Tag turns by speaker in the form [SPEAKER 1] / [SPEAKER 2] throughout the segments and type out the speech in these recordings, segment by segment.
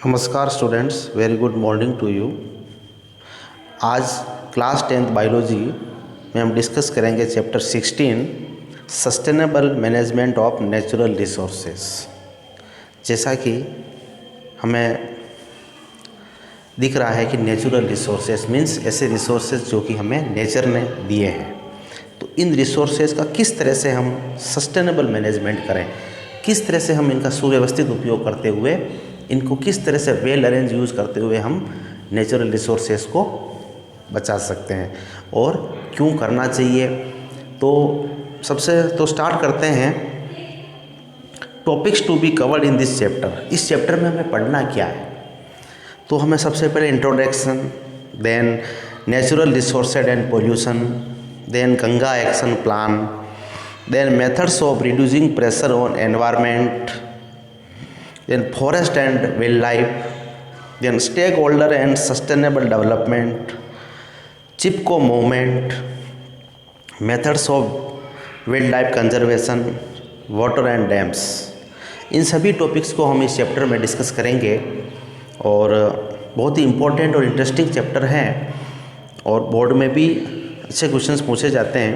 [SPEAKER 1] नमस्कार students, very good morning to you. आज class 10th biology में हम डिस्कस करेंगे chapter 16 sustainable management of natural resources. जैसा कि हमें दिख रहा है कि नेचुरल रिसोर्सेज मीन्स ऐसे रिसोर्सेज जो कि हमें नेचर ने दिए हैं, तो इन रिसोर्सेज का किस तरह से हम सस्टेनेबल मैनेजमेंट करें, किस तरह से हम इनका सुव्यवस्थित उपयोग करते हुए, इनको किस तरह से वेल अरेंज यूज़ करते हुए हम नेचुरल रिसोर्सेज को बचा सकते हैं और क्यों करना चाहिए। तो सबसे तो स्टार्ट करते हैं topics to be covered in this chapter. इस चैप्टर में हमें पढ़ना क्या है, तो हमें सबसे पहले introduction, then natural resources and pollution, then Ganga action plan, then methods of reducing pressure on environment, then forest and wildlife, then stakeholder and sustainable development, Chipko movement, methods of wildlife conservation, water and dams। इन सभी topics को हम इस चैप्टर में discuss करेंगे और बहुत ही इम्पोर्टेंट और इंटरेस्टिंग चैप्टर है और बोर्ड में भी अच्छे क्वेश्चंस पूछे जाते हैं,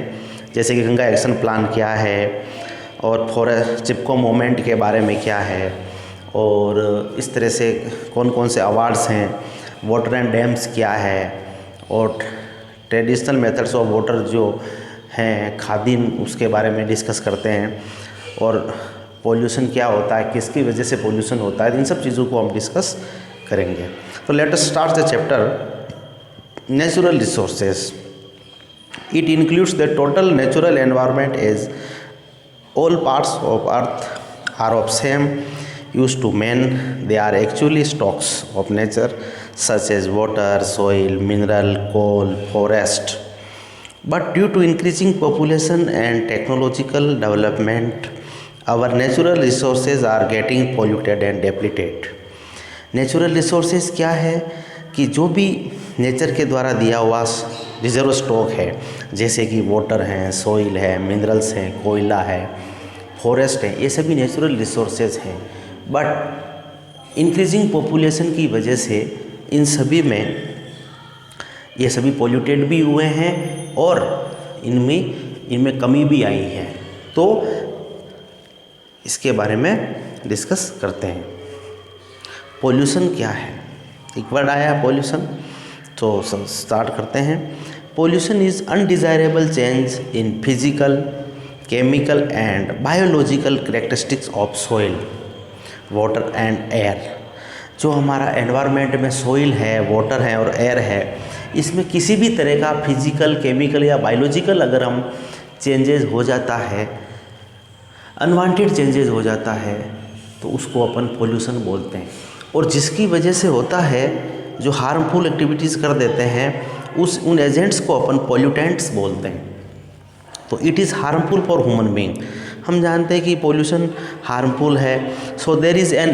[SPEAKER 1] जैसे कि गंगा एक्शन प्लान क्या है और फॉरेस्ट चिपको मूवमेंट के बारे में क्या है और इस तरह से कौन कौन से अवार्ड्स हैं, वाटर एंड डैम्स क्या है और ट्रेडिशनल मेथड्स ऑफ वाटर जो हैं खादीन, उसके बारे में डिस्कस करते हैं और पोल्यूशन क्या होता है, किसकी वजह से पोल्यूशन होता है, इन सब चीज़ों को हम डिस्कस करेंगे। तो let us start the chapter natural resources. It includes the total natural environment as all parts of earth are of same used to man. They are actually stocks of nature such as water, soil, mineral, coal, forest. But due to increasing population and technological development, our natural resources are getting polluted and depleted. Natural resources क्या है कि जो भी nature के द्वारा दिया हुआ reserve stock है, जैसे कि वाटर है, सॉइल है, मिनरल्स हैं, कोयला है, फॉरेस्ट है, ये सभी नेचुरल रिसोर्सेज हैं। बट इंक्रीजिंग पॉपुलेशन की वजह से इन सभी में ये सभी पोल्यूटेड भी हुए हैं और इनमें कमी भी आई है। तो इसके बारे में डिस्कस करते हैं। पोल्यूशन क्या है, एक वर्ड आया है पोल्यूशन, तो स्टार्ट करते हैं। Pollution is undesirable change in physical, chemical and biological characteristics of soil, water and air. जो हमारा एनवायरनमेंट में सॉइल है, वाटर है और एयर है, इसमें किसी भी तरह का फिजिकल, केमिकल या बायोलॉजिकल अगर हम चेंजेस हो जाता है, अनवांटेड चेंजेस हो जाता है, तो उसको अपन पोल्यूशन बोलते हैं। और जिसकी वजह से होता है, जो हार्मफुल एक्टिविटीज़ कर देते हैं, उन एजेंट्स को अपन पोल्यूटेंट्स बोलते हैं। तो it is harmful for human being. हम जानते हैं कि पोल्यूशन हार्मफुल है, so there is an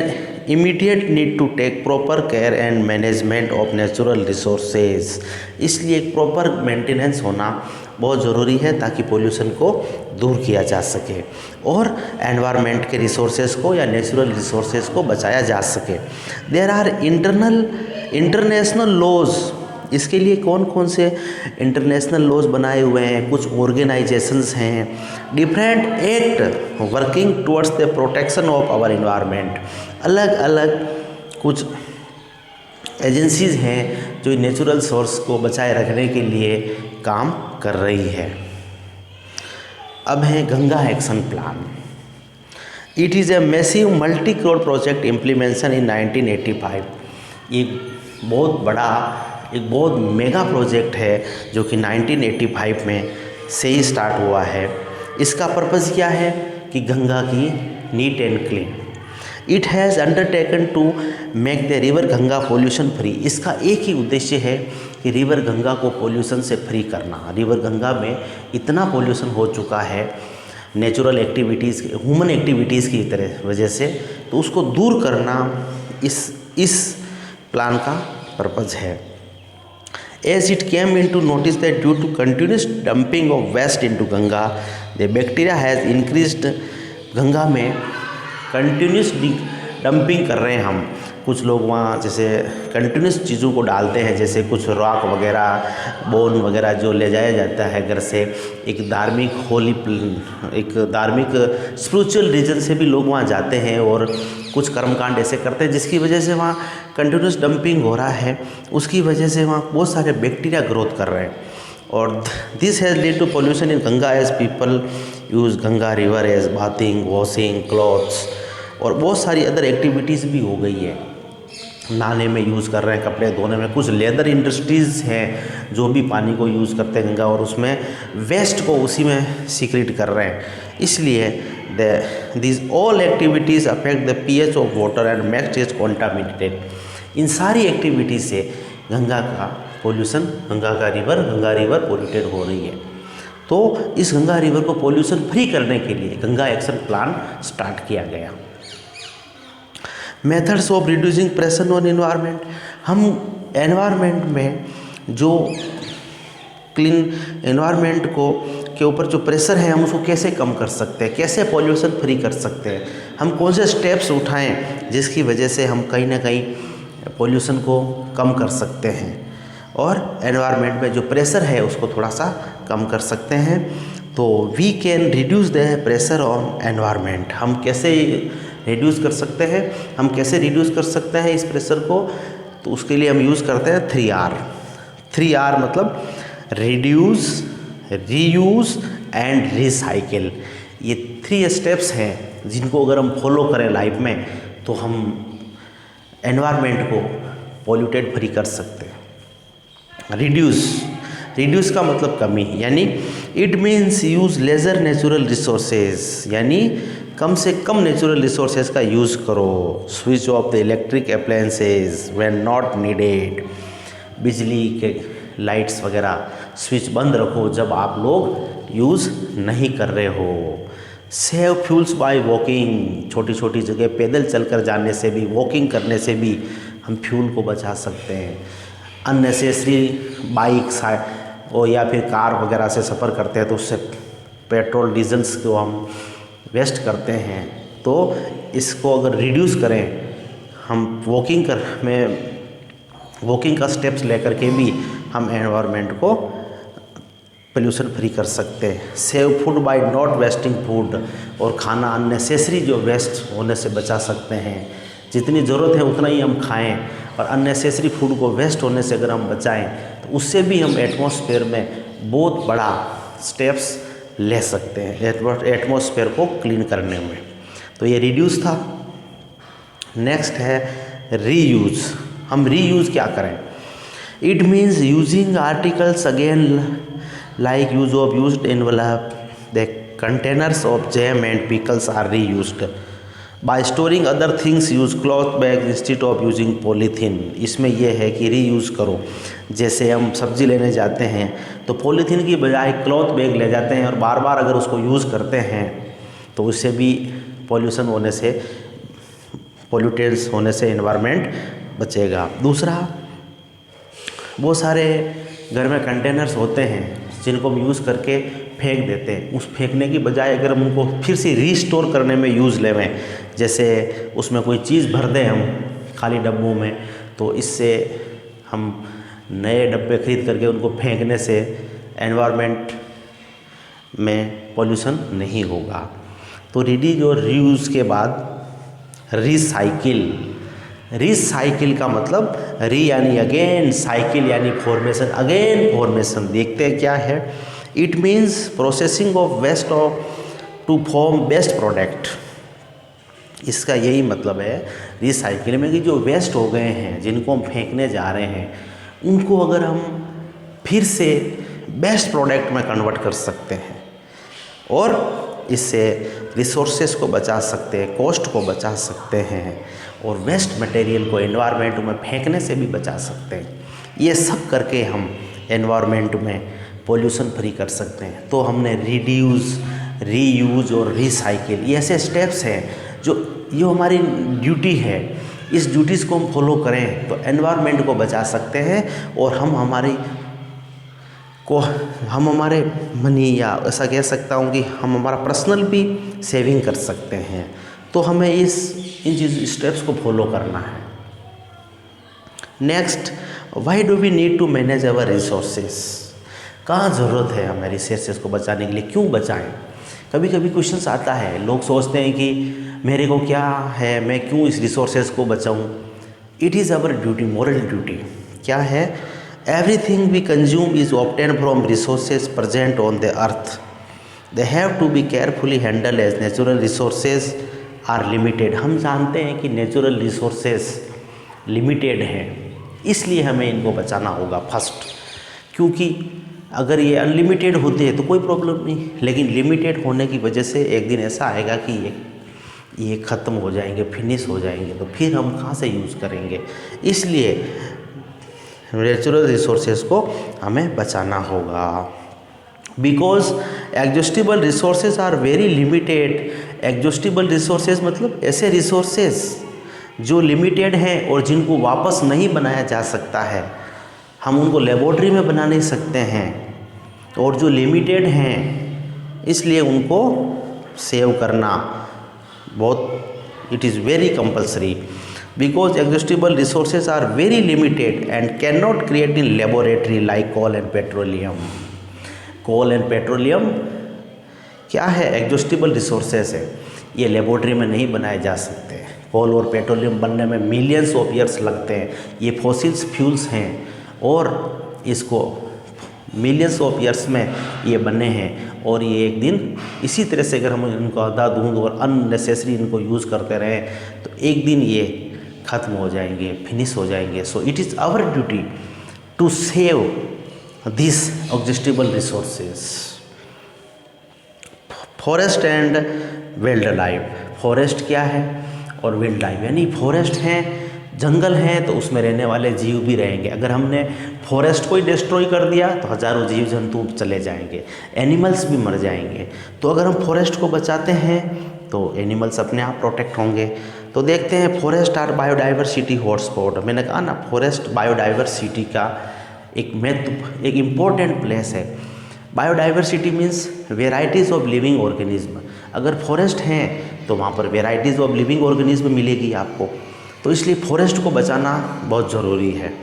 [SPEAKER 1] immediate need to take proper care and management of natural resources. इसलिए एक प्रॉपर मेंटेनेंस होना बहुत ज़रूरी है ताकि पोल्यूशन को दूर किया जा सके और एनवायरनमेंट के रिसोर्सेज को या नेचुरल रिसोर्सेज को बचाया जा सके। There are international laws. इसके लिए कौन कौन से इंटरनेशनल लॉज बनाए हुए हैं, कुछ ऑर्गेनाइजेशंस हैं, different act working towards the protection of our environment. अलग अलग कुछ एजेंसीज हैं जो नेचुरल सोर्स को बचाए रखने के लिए काम कर रही है। अब है Ganga action plan. It is a massive multi crore project implementation in 1985। एक बहुत बड़ा, एक बहुत मेगा प्रोजेक्ट है जो कि 1985 में से ही स्टार्ट हुआ है। इसका पर्पज़ क्या है कि गंगा की neat and clean. It has undertaken to make the river Ganga pollution free. इसका एक ही उद्देश्य है कि रिवर गंगा को पोल्यूशन से फ्री करना। रिवर गंगा में इतना पोल्यूशन हो चुका है नेचुरल एक्टिविटीज़, ह्यूमन एक्टिविटीज़ की तरह वजह से, तो उसको दूर करना इस प्लान का पर्पज़ है। As it came into notice that due to continuous dumping of waste into Ganga, the bacteria has increased। Ganga में कंटिन्यूस डंपिंग कर रहे हैं हम, कुछ लोग वहाँ जैसे कंटिन्यूस चीज़ों को डालते हैं, जैसे कुछ रॉक वगैरह, बोन वगैरह जो ले जाया जाता है घर से, एक धार्मिक एक धार्मिक स्पिरिचुअल रीजन से भी लोग वहाँ जाते हैं और कुछ कर्मकांड ऐसे करते हैं जिसकी वजह से वहाँ कंटिन्यूस डंपिंग हो रहा है, उसकी वजह से वहाँ बहुत सारे बैक्टीरिया ग्रोथ कर रहे हैं। और this has lead to pollution in Ganga as people use Ganga river as bathing, washing clothes, और बहुत सारी अदर एक्टिविटीज़ भी हो गई है, नहाने में यूज़ कर रहे हैं, कपड़े धोने में। कुछ लेदर इंडस्ट्रीज़ हैं जो भी पानी को यूज़ करते हैं गंगा, और उसमें वेस्ट को उसी में सीक्रेट कर रहे हैं। इसलिए this all activities affect the pH of water and makes it contaminated. इन सारी एक्टिविटी से गंगा का पोल्यूशन, गंगा रिवर पोल्यूटेड हो रही है। तो इस गंगा रिवर को पोल्यूशन फ्री करने के लिए गंगा एक्शन प्लान स्टार्ट किया गया। Methods of reducing pressure on environment, हम एनवायरनमेंट में जो क्लीन एनवायरनमेंट को के ऊपर जो प्रेशर है हम उसको कैसे कम कर सकते हैं, कैसे पॉल्यूशन फ्री कर सकते हैं, हम कौन से स्टेप्स उठाएं जिसकी वजह से हम कहीं ना कहीं पॉल्यूशन को कम कर सकते हैं और एनवायरनमेंट में जो प्रेशर है उसको थोड़ा सा कम कर सकते हैं। तो we can reduce the pressure on environment. हम कैसे रिड्यूस कर सकते हैं, हम कैसे रिड्यूस कर सकते हैं इस प्रेशर को, तो उसके लिए हम यूज़ करते हैं 3R। 3R मतलब रिड्यूस, रीयूज़ एंड रिसाइकिल। ये 3 स्टेप्स हैं जिनको अगर हम फॉलो करें लाइफ में तो हम एनवायरनमेंट को पॉल्यूटेड फ्री कर सकते हैं। रिड्यूस का मतलब कमी, यानी it means use lesser natural resources, यानी कम से कम नेचुरल रिसोर्सेज का यूज़ करो। Switch off the electric appliances when not needed, बिजली के लाइट्स वगैरह स्विच बंद रखो जब आप लोग यूज़ नहीं कर रहे हो। सेव फ्यूल्स बाय वॉकिंग, छोटी छोटी जगह पैदल चलकर जाने से भी, वॉकिंग करने से भी हम फ्यूल को बचा सकते हैं। अननेसेसरी बाइक्स और या फिर कार वगैरह से सफ़र करते हैं तो उससे पेट्रोल डीजल्स को हम वेस्ट करते हैं। तो इसको अगर रिड्यूस करें, हम वॉकिंग का स्टेप्स लेकर के भी हम एनवायरनमेंट को पोल्यूशन फ्री कर सकते हैं। Save food by not wasting food, और खाना अननेसेसरी जो वेस्ट होने से बचा सकते हैं। जितनी ज़रूरत है उतना ही हम खाएं और अननेसेसरी फूड को वेस्ट होने से अगर हम बचाएं तो उससे भी हम एटमॉस्फेयर में बहुत बड़ा स्टेप्स ले सकते हैं एटमॉस्फेयर को क्लीन करने में। तो ये रिड्यूस था। नेक्स्ट है रीयूज़। हम रीयूज़ क्या करें? It means using articles again like use of used envelope, the containers of jam and pickles are reused. By storing other things use cloth bag instead of using polythene. इसमें यह है कि reuse करो। जैसे हम सब्ज़ी लेने जाते हैं तो पॉलीथीन की बजाय क्लॉथ बैग ले जाते हैं और बार बार अगर उसको यूज़ करते हैं तो उससे भी पोल्यूशन होने से, पोल्यूटेड्स होने से एनवायरनमेंट बचेगा। दूसरा, बहुत सारे घर में कंटेनर्स होते हैं जिनको हम यूज़ करके फेंक देते हैं। उस फेंकने की बजाय अगर हम उनको फिर से रीस्टोर करने में यूज़ लेवें, जैसे उसमें कोई चीज़ भर दें हम खाली डब्बों में, तो इससे हम नए डब्बे खरीद करके उनको फेंकने से एनवायरनमेंट में पोल्यूशन नहीं होगा। तो रिड्यूस और रीयूज़ के बाद रिसाइकिल का मतलब री यानी अगेन, साइकिल यानी फॉर्मेशन, अगेन फॉर्मेशन। देखते हैं क्या है। It means processing of waste to form best product. इसका यही मतलब है रिसाइकिल में कि जो वेस्ट हो गए हैं, जिनको हम फेंकने जा रहे हैं, उनको अगर हम फिर से बेस्ट प्रोडक्ट में कन्वर्ट कर सकते हैं और इससे रिसोर्सेज को बचा सकते हैं, कॉस्ट को बचा सकते हैं और वेस्ट मटेरियल को एनवायरनमेंट में फेंकने से भी बचा सकते हैं। ये सब करके हम एनवायरनमेंट में पोल्यूशन फ्री कर सकते हैं। तो हमने रिड्यूस, रीयूज़ और रिसाइकिल, ये ऐसे स्टेप्स हैं जो ये हमारी ड्यूटी है। इस ड्यूटीज़ को हम फॉलो करें तो एनवायरनमेंट को बचा सकते हैं और हम हमारे मनी, या ऐसा कह सकता हूँ कि हम हमारा पर्सनल भी सेविंग कर सकते हैं। तो हमें इन स्टेप्स को फॉलो करना है। Next, why do we need to manage our resources. कहाँ ज़रूरत है हमें रिसोर्सेज को बचाने के लिए, क्यों बचाएं। कभी कभी क्वेश्चंस आता है, लोग सोचते हैं कि मेरे को क्या है, मैं क्यों इस रिसोर्सेज को बचाऊं। It is our duty, moral duty. क्या है, everything we consume is obtain from resources present on the earth. They have to be carefully handle as natural resources are limited. हम जानते हैं कि नेचुरल रिसोर्सेज लिमिटेड हैं, इसलिए हमें इनको बचाना होगा फर्स्ट। क्योंकि अगर ये अनलिमिटेड होते हैं तो कोई प्रॉब्लम नहीं, लेकिन लिमिटेड होने की वजह से एक दिन ऐसा आएगा कि ये ख़त्म हो जाएंगे, फिनिश हो जाएंगे, तो फिर हम कहाँ से यूज़ करेंगे। इसलिए नेचुरल रिसोर्सेज को हमें बचाना होगा। Because exhaustible resources are very limited. Exhaustible resources मतलब ऐसे रिसोर्सेज जो लिमिटेड हैं और जिनको वापस नहीं बनाया जा सकता है। हम उनको लेबोरेटरी में बना नहीं सकते हैं, और जो लिमिटेड हैं इसलिए उनको सेव करना बहुत, it is very compulsory. Because exhaustible resources are very limited and can not create in laboratory like coal and petroleum. Coal and petroleum क्या है, एग्जॉस्टिबल रिसोर्सेज है, ये लेबोरेटरी में नहीं बनाए जा सकते। कोल और पेट्रोलियम बनने में मिलियंस ऑफ ईयर्स लगते हैं। ये फॉसिल्स फ्यूल्स हैं और इसको मिलियंस ऑफ ईयर्स में ये बने हैं, और ये एक दिन इसी तरह से अगर हम इनको अंधाधुंध और अननेसेसरी इनको यूज़ करते रहें तो एक दिन ये ख़त्म हो जाएंगे, फिनिश हो जाएंगे। So it is our duty to save this exhaustible resources. Forest and wildlife. Forest क्या है और वाइल्ड लाइफ, यानी फॉरेस्ट हैं, जंगल हैं, तो उसमें रहने वाले जीव भी रहेंगे। अगर हमने फॉरेस्ट को ही डिस्ट्रॉय कर दिया तो हज़ारों जीव जंतु चले जाएंगे, एनिमल्स भी मर जाएंगे। तो अगर हम फॉरेस्ट को बचाते हैं तो एनिमल्स अपने आप प्रोटेक्ट होंगे। तो देखते हैं, फॉरेस्ट आर बायोडाइवर्सिटी हॉटस्पॉट। मैंने कहा ना, फॉरेस्ट बायोडाइवर्सिटी का एक इम्पोर्टेंट प्लेस है। Biodiversity means varieties of living organism. अगर फॉरेस्ट हैं तो वहाँ पर वेराइटीज़ ऑफ लिविंग ऑर्गेनिज्म मिलेगी आपको, तो इसलिए फॉरेस्ट को बचाना बहुत ज़रूरी है।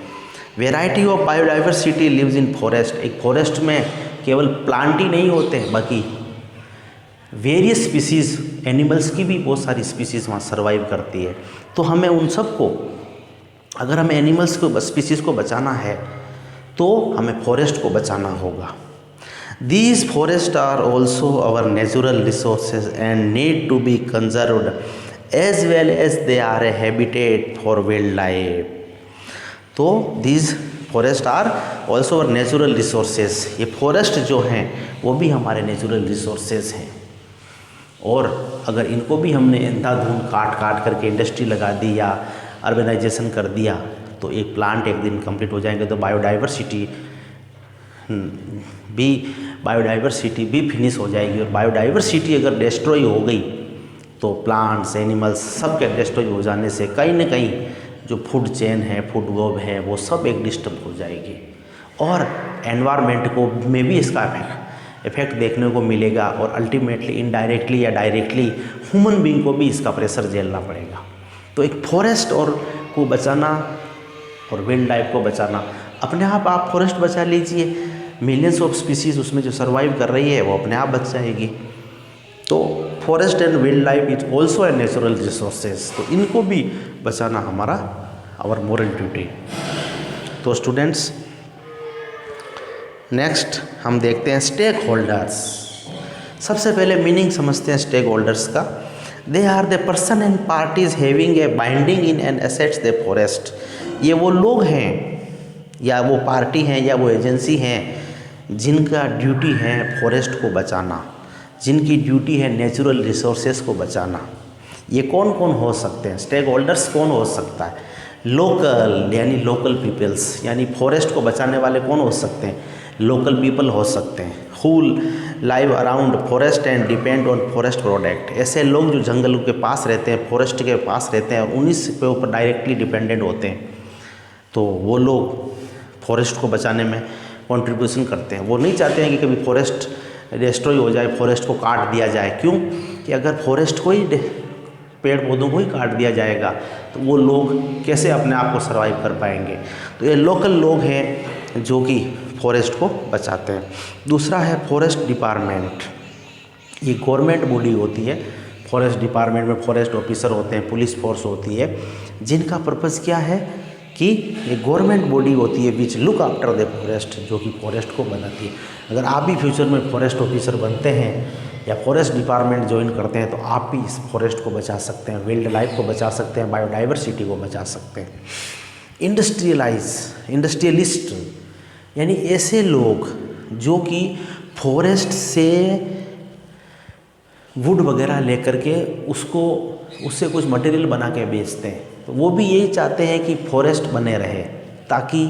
[SPEAKER 1] Variety of biodiversity lives in forest. एक फॉरेस्ट में केवल प्लांट ही नहीं होते हैं, बाकी वेरियस स्पीसीज़ एनिमल्स की भी बहुत सारी स्पीसीज़ वहाँ सर्वाइव करती है। तो हमें उन सब को, अगर हमें एनिमल्स को, स्पीसीज़ को बचाना है तो हमें फॉरेस्ट को बचाना होगा। These forests are also our natural resources and need to be conserved as well as they are a habitat for wildlife. तो these forests are also our natural resources। ये फॉरेस्ट जो हैं वो भी हमारे नेचुरल रिसोर्सेज हैं, और अगर इनको भी हमने अंधाधुंध काट करके इंडस्ट्री लगा दी या अर्बनाइजेशन कर दिया तो एक प्लांट एक दिन कंप्लीट हो जाएंगे, तो बायोडाइवर्सिटी भी फिनिश हो जाएगी। और बायोडाइवर्सिटी अगर डिस्ट्रॉय हो गई तो प्लांट्स, एनिमल्स सब के डिस्ट्रॉय हो जाने से कहीं ना कहीं जो फूड चेन है, फूड वेब है, वो सब एक डिस्टर्ब हो जाएगी, और एनवायरनमेंट को में भी इसका इफेक्ट देखने को मिलेगा, और अल्टीमेटली इनडायरेक्टली या डायरेक्टली ह्यूमन बीइंग को भी इसका प्रेशर झेलना पड़ेगा। तो एक फॉरेस्ट और को बचाना और वाइल्ड लाइफ को बचाना, अपने आप फॉरेस्ट बचा लीजिए, मिलियंस ऑफ स्पीसीज उसमें जो सर्वाइव कर रही है वो अपने आप बच जाएगी। तो forest and wild life is also a natural resources, तो इनको भी बचाना हमारा आवर मोरल ड्यूटी। तो स्टूडेंट्स, नेक्स्ट हम देखते हैं स्टेक होल्डर्स। सबसे पहले मीनिंग समझते हैं स्टेक होल्डर्स का। They are the person and parties having a binding in and assets the forest. ये वो लोग हैं या वो पार्टी हैं या वो एजेंसी हैं जिनका ड्यूटी है फॉरेस्ट को बचाना, जिनकी ड्यूटी है नेचुरल रिसोर्सेज को बचाना। ये कौन कौन हो सकते हैं, स्टेक होल्डर्स कौन हो सकता है? लोकल, यानी लोकल पीपल्स, यानी फॉरेस्ट को बचाने वाले कौन हो सकते हैं? लोकल पीपल हो सकते हैं। Who live around forest and depend on forest product. ऐसे लोग जो जंगलों के पास रहते हैं, फॉरेस्ट के पास रहते हैं और उन्हीं के ऊपर डायरेक्टली डिपेंडेंट होते हैं, तो वो लोग फॉरेस्ट को बचाने में कंट्रीब्यूशन करते हैं। वो नहीं चाहते हैं कि कभी फॉरेस्ट डिस्ट्रॉय हो जाए, फॉरेस्ट को काट दिया जाए। क्यों? कि अगर फॉरेस्ट को ही पेड़ पौधों को ही काट दिया जाएगा तो वो लोग कैसे अपने आप को सर्वाइव कर पाएंगे। तो ये लोकल लोग हैं जो कि फॉरेस्ट को बचाते हैं। दूसरा है फॉरेस्ट डिपार्टमेंट। ये गवर्नमेंट बॉडी होती है। फॉरेस्ट डिपार्टमेंट में फॉरेस्ट ऑफिसर होते हैं, पुलिस फोर्स होती है, जिनका पर्पज़ क्या है कि ये गवर्नमेंट बॉडी होती है which look after the forest, जो कि फॉरेस्ट को बनाती है। अगर आप भी फ्यूचर में फॉरेस्ट ऑफिसर बनते हैं या फॉरेस्ट डिपार्टमेंट ज्वाइन करते हैं तो आप भी इस फॉरेस्ट को बचा सकते हैं, वाइल्ड लाइफ को बचा सकते हैं, बायोडाइवर्सिटी को बचा सकते हैं। इंडस्ट्रियलिस्ट यानी ऐसे लोग जो कि फॉरेस्ट से वुड वगैरह लेकर के उससे कुछ मटेरियल बना के बेचते हैं, तो वो भी यही चाहते हैं कि फॉरेस्ट बने रहे ताकि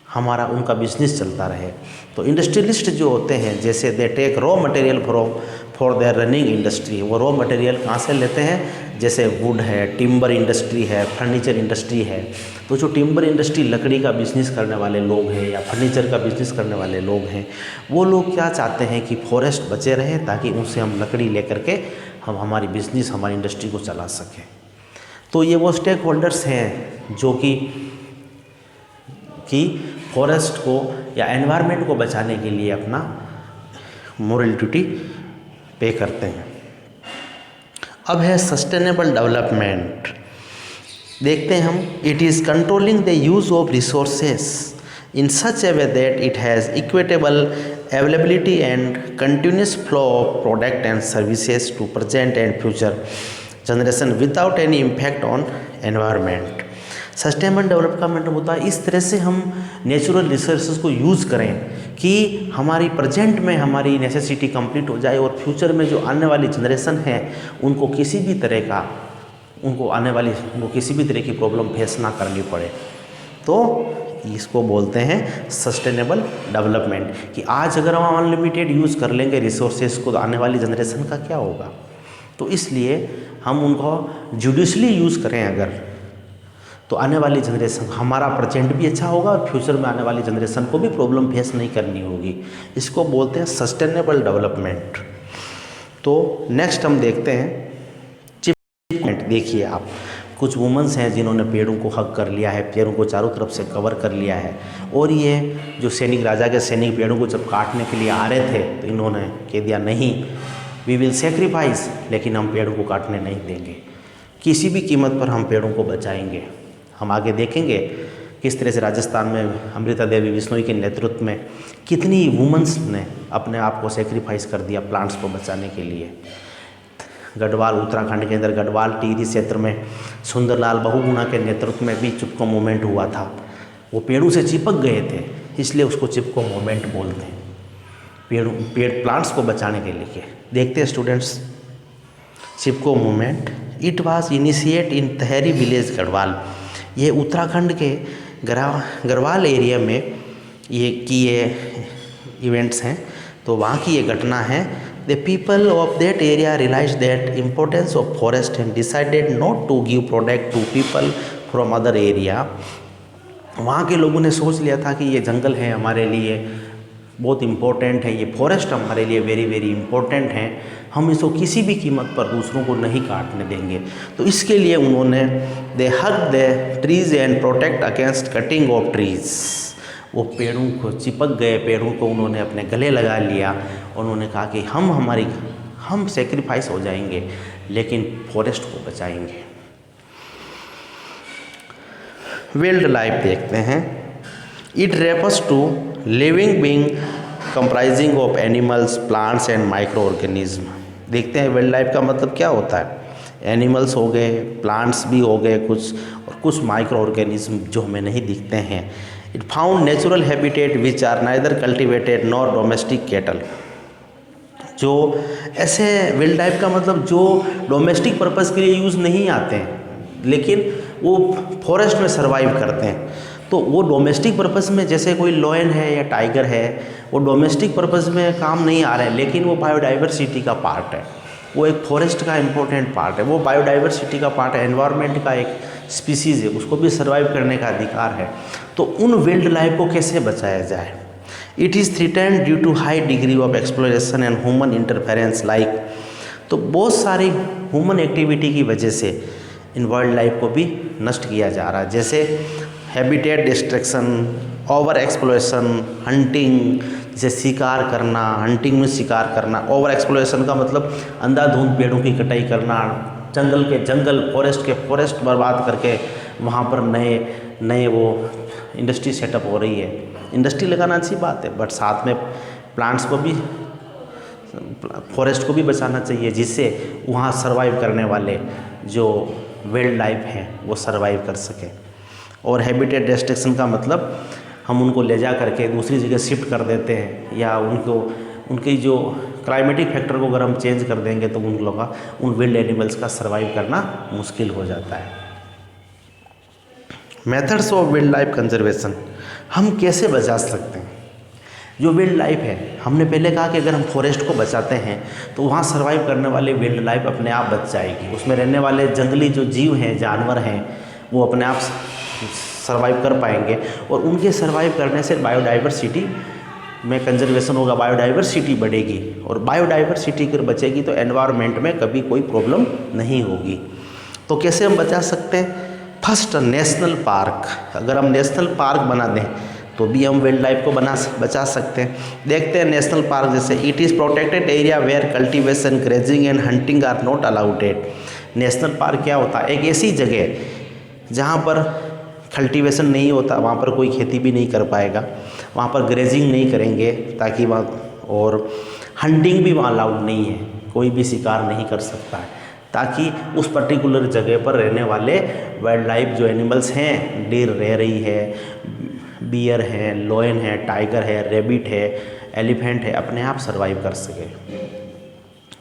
[SPEAKER 1] हमारा उनका बिजनेस चलता रहे। तो इंडस्ट्रियलिस्ट जो होते हैं, जैसे they take raw material for their running industry, वो रॉ मटेरियल कहाँ से लेते हैं, जैसे वुड है, टिम्बर इंडस्ट्री है, फर्नीचर इंडस्ट्री है। तो जो टिम्बर इंडस्ट्री, लकड़ी का बिजनेस करने वाले लोग हैं या फर्नीचर का बिजनेस करने वाले लोग हैं, वो लोग क्या चाहते हैं कि फॉरेस्ट बचे रहे ताकि उनसे हम लकड़ी लेकर के हम हमारी बिजनेस, हमारी इंडस्ट्री को चला सकें। तो ये वो स्टेक होल्डर्स हैं जो कि फॉरेस्ट को या एनवायरनमेंट को बचाने के लिए अपना मोरल ड्यूटी पे करते हैं। अब है सस्टेनेबल डेवलपमेंट। देखते हैं हम, it is controlling the use of resources in such a way that it has equitable availability and continuous flow of product and services to present and future generation without any impact on environment. Sustainable development होता है इस तरह से हम natural resources को use करें कि हमारी प्रेजेंट में हमारी नेसेसिटी कंप्लीट हो जाए और फ्यूचर में जो आने वाली जनरेशन है उनको किसी भी तरह की प्रॉब्लम फेस ना करनी पड़े। तो इसको बोलते हैं सस्टेनेबल डेवलपमेंट कि आज अगर हम अनलिमिटेड यूज़ कर लेंगे रिसोर्सेज को तो आने वाली जनरेशन का क्या होगा। तो इसलिए हम उनको जुडिशली यूज़ करें अगर, तो आने वाली जनरेशन, हमारा प्रेजेंट भी अच्छा होगा और फ्यूचर में आने वाली जनरेशन को भी प्रॉब्लम फेस नहीं करनी होगी। इसको बोलते हैं सस्टेनेबल डेवलपमेंट। तो नेक्स्ट हम देखते हैं चिपमेंट। देखिए आप, कुछ वुमेन्स हैं जिन्होंने पेड़ों को हग कर लिया है, पेड़ों को चारों तरफ से कवर कर लिया है, और ये जो सैनिक, राजा के सैनिक पेड़ों को जब काटने के लिए आ रहे थे तो इन्होंने कह दिया नहीं, वी विल सेक्रीफाइस, लेकिन हम पेड़ों को काटने नहीं देंगे, किसी भी कीमत पर हम पेड़ों को बचाएंगे। हम आगे देखेंगे किस तरह से राजस्थान में अमृता देवी बिश्नोई के नेतृत्व में कितनी वुमेन्स ने अपने आप को सेक्रीफाइस कर दिया प्लांट्स को बचाने के लिए। गढ़वाल, उत्तराखंड के अंदर गढ़वाल टिहरी क्षेत्र में सुंदरलाल बहुगुणा के नेतृत्व में भी चिपको मूवमेंट हुआ था। वो पेड़ों से चिपक गए थे, इसलिए उसको चिपको मूवमेंट बोलते हैं, पेड़ प्लांट्स को बचाने के लिए। देखते हैं students, Chipko movement, it was initiate in tehri village Garhwal. ये उत्तराखंड के गढ़वाल एरिया में ये इवेंट्स हैं। तो वहाँ की ये घटना है। The people of that area realize that importance of forest and decided not to give product to people from other area. वहाँ के लोगों ने सोच लिया था कि ये जंगल है हमारे लिए बहुत इम्पोर्टेंट है, ये फॉरेस्ट हमारे लिए वेरी वेरी इम्पोर्टेंट है, हम इसको किसी भी कीमत पर दूसरों को नहीं काटने देंगे। तो इसके लिए उन्होंने they hug the trees and protect against cutting of trees. वो पेड़ों को चिपक गए, पेड़ों को उन्होंने अपने गले लगा लिया। उन्होंने कहा कि हम सेक्रीफाइस हो जाएंगे लेकिन फॉरेस्ट को बचाएंगे। वाइल्ड लाइफ देखते हैं। It refers to living being comprising of animals, plants and micro organism. देखते हैं वाइल्ड लाइफ का मतलब क्या होता है। एनिमल्स हो गए, प्लांट्स भी हो गए कुछ, और कुछ माइक्रो ऑर्गेनिज्म जो हमें नहीं दिखते हैं। It found natural habitat which are neither cultivated nor domestic cattle. जो ऐसे वाइल्ड लाइफ का मतलब जो डोमेस्टिक पर्पज़ के लिए यूज़ नहीं आते हैं लेकिन वो फॉरेस्ट में सर्वाइव करते हैं। तो वो डोमेस्टिक पर्पज़ में, जैसे कोई लॉयन है या टाइगर है, वो डोमेस्टिक पर्पज़ में काम नहीं आ रहे हैं लेकिन वो बायोडाइवर्सिटी का पार्ट है, वो एक फॉरेस्ट का इम्पोर्टेंट पार्ट है, वो बायोडाइवर्सिटी का पार्ट है, एनवायरनमेंट का एक स्पीसीज़ है, उसको भी सर्वाइव करने का अधिकार है। तो उन वाइल्ड लाइफ को कैसे बचाया जाए। It is threatened due to high degree of exploration and human interference like तो बहुत सारी ह्यूमन एक्टिविटी की वजह से इन वाइल्ड लाइफ को भी नष्ट किया जा रहा है, जैसे habitat destruction, over exploration, hunting, जैसे शिकार करना, हंटिंग में शिकार करना। ओवर एक्सप्लोरेशन का मतलब अंधाधुंध पेड़ों की कटाई करना, जंगल के जंगल, फॉरेस्ट के फॉरेस्ट बर्बाद करके वहाँ पर नए नए वो इंडस्ट्री सेटअप हो रही है। इंडस्ट्री लगाना अच्छी बात है, बट साथ में प्लांट्स को भी, फॉरेस्ट को भी बचाना चाहिए, जिससे वहाँ सर्वाइव करने वाले जो वाइल्ड लाइफ हैं वो सर्वाइव कर सकें। और हैबिटेट डिस्ट्रक्शन का मतलब हम उनको ले जा करके दूसरी जगह शिफ्ट कर देते हैं, या उनकी जो क्लाइमेटिक फैक्टर को अगर हम चेंज कर देंगे तो उन लोगों का, उन वाइल्ड एनिमल्स का सर्वाइव करना मुश्किल हो जाता है। Methods of wild life conservation, हम कैसे बचा सकते हैं जो वाइल्ड लाइफ है। हमने पहले कहा कि अगर हम फॉरेस्ट को बचाते हैं तो वहाँ सर्वाइव करने वाले वाइल्ड लाइफ अपने आप बच जाएगी, उसमें रहने वाले जंगली जो जीव हैं, जानवर हैं, वो अपने आप सर्वाइव कर पाएंगे, और उनके सर्वाइव करने से बायोडाइवर्सिटी में कंजर्वेशन होगा, बायोडाइवर्सिटी बढ़ेगी, और बायोडाइवर्सिटी अगर बचेगी तो एनवायरनमेंट में कभी कोई प्रॉब्लम नहीं होगी। तो कैसे हम बचा सकते हैं? First, national park. अगर हम नेशनल पार्क बना दें तो भी हम वाइल्ड लाइफ को बचा सकते हैं। देखते हैं नेशनल पार्क, जैसे it is protected area where cultivation, grazing and hunting are not allowed. National park क्या होता है? एक ऐसी जगह जहाँ पर कल्टीवेशन नहीं होता, वहाँ पर कोई खेती भी नहीं कर पाएगा, वहाँ पर ग्रेजिंग नहीं करेंगे ताकि वहाँ, और हंटिंग भी वहाँ अलाउड नहीं है, कोई भी शिकार नहीं कर सकता है, ताकि उस पर्टिकुलर जगह पर रहने वाले वाइल्ड लाइफ जो एनिमल्स हैं, डियर रह रही है, बियर है, लॉयन है, टाइगर है, रेबिट है, एलिफेंट है, अपने आप सर्वाइव कर सके।